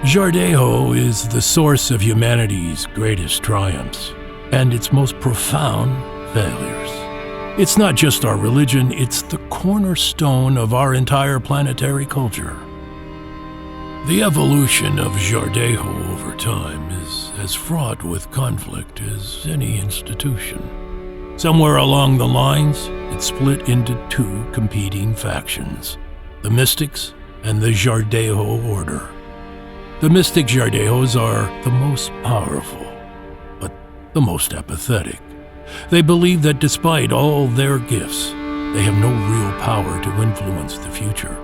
Jhardeho is the source of humanity's greatest triumphs and its most profound failures. It's not just our religion, it's the cornerstone of our entire planetary culture. The evolution of Jhardeho over time is as fraught with conflict as any institution. Somewhere along the lines, it split into two competing factions, the Mystics and the Jhardeho Order. The Mystic Jhardehos are the most powerful, but the most apathetic. They believe that despite all their gifts, they have no real power to influence the future,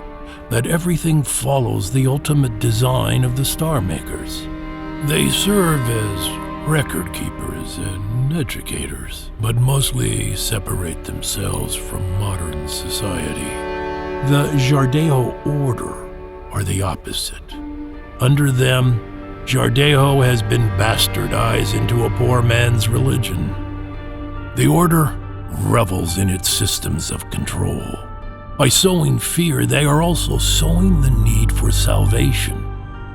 that everything follows the ultimate design of the Star Makers. They serve as record keepers and educators, but mostly separate themselves from modern society. The Jhardeho Order are the opposite. Under them, Jhardeho has been bastardized into a poor man's religion. The Order revels in its systems of control. By sowing fear, they are also sowing the need for salvation.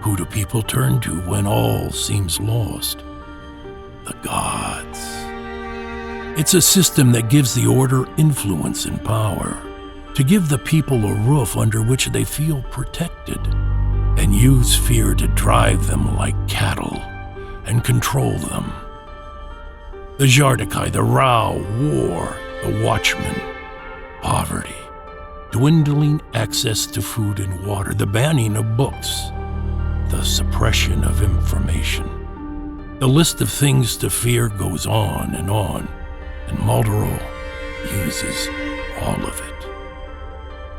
Who do people turn to when all seems lost? The gods. It's a system that gives the Order influence and power, to give the people a roof under which they feel protected, and use fear to drive them like cattle and control them. The Jhardekai, the Rao, war, the Watchmen, poverty, dwindling access to food and water, the banning of books, the suppression of information. The list of things to fear goes on, and Maldoror uses all of it.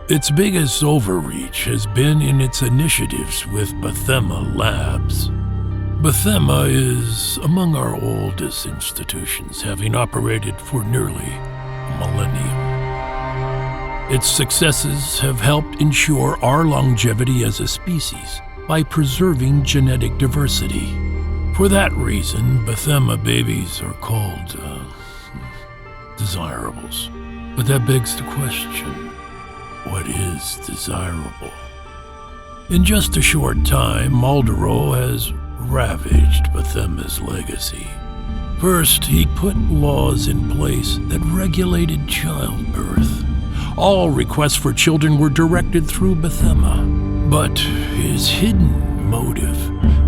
Its biggest overreach has been in its initiatives with Bethema Labs. Bethema is among our oldest institutions, having operated for nearly a millennium. Its successes have helped ensure our longevity as a species by preserving genetic diversity. For that reason, Bethema babies are called desirables. But that begs the question, what is desirable? In just a short time, Maldoror has ravaged Bethema's legacy. First, he put laws in place that regulated childbirth. All requests for children were directed through Bethema. But his hidden motive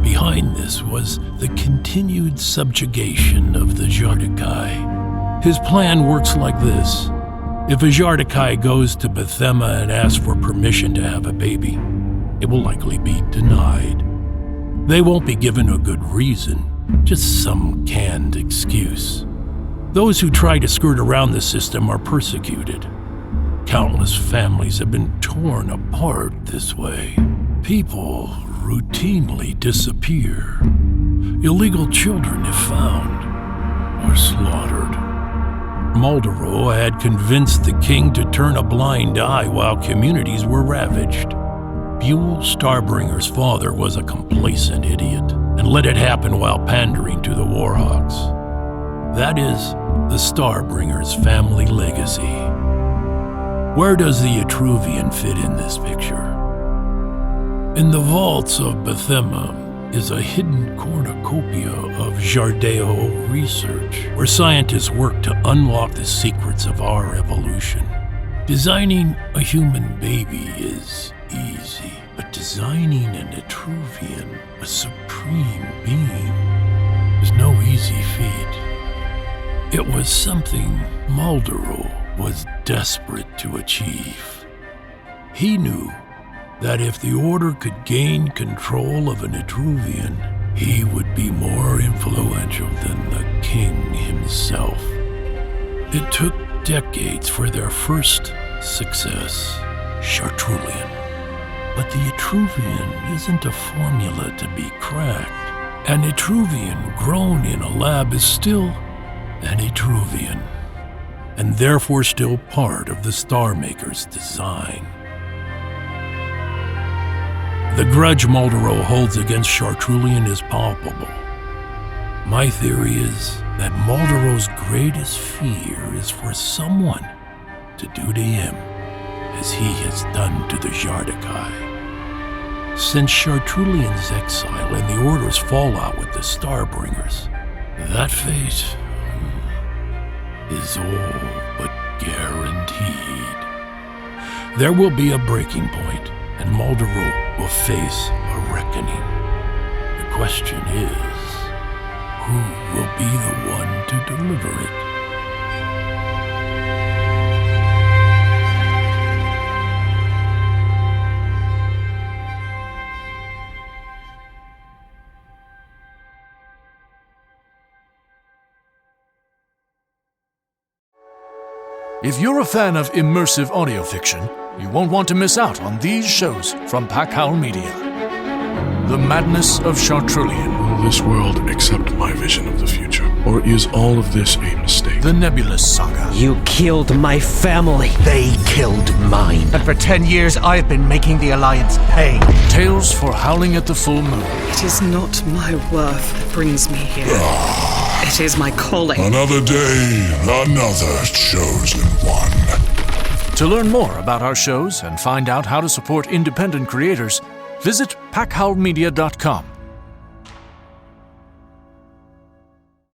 behind this was the continued subjugation of the Jhardekai. His plan works like this. If a Jhardekai goes to Bethema and asks for permission to have a baby, it will likely be denied. They won't be given a good reason, just some canned excuse. Those who try to skirt around the system are persecuted. Countless families have been torn apart this way. People routinely disappear. Illegal children, if found, are slaughtered. Maldoror had convinced the king to turn a blind eye while communities were ravaged. Buell Starbringer's father was a complacent idiot and let it happen while pandering to the Warhawks. That is the Starbringer's family legacy. Where does the Etruvian fit in this picture? In the vaults of Bethema is a hidden cornucopia of Jhardeho research, where scientists work to unlock the secrets of our evolution. Designing a human baby is easy, but designing an Etruvian, a supreme being, is no easy feat. It was something Maldoror was desperate to achieve. He knew that if the Order could gain control of an Etruvian, he would be more influential than the king himself. It took decades for their first success, Chartrulian. But the Etruvian isn't a formula to be cracked. An Etruvian grown in a lab is still an Etruvian, and therefore still part of the Star Maker's design. The grudge Maldoror holds against Chartrulian is palpable. My theory is that Maldoror's greatest fear is for someone to do to him as he has done to the Jhardekai. Since Chartrulian's exile and the Order's fallout with the Starbringers, that fate is all but guaranteed. There will be a breaking point, and Malderot will face a reckoning. The question is, who will be the one to deliver it? If you're a fan of immersive audio fiction, you won't want to miss out on these shows from Packhowl Media. The Madness of Chartrulian. Will this world accept my vision of the future? Or is all of this a mistake? The Nebulous Saga. You killed my family. They killed mine. And for 10 years, I've been making the Alliance pay. Tales for Howling at the Full Moon. It is not my worth that brings me here. It is my calling. Another day, another chosen one. To learn more about our shows and find out how to support independent creators, visit packhowlmedia.com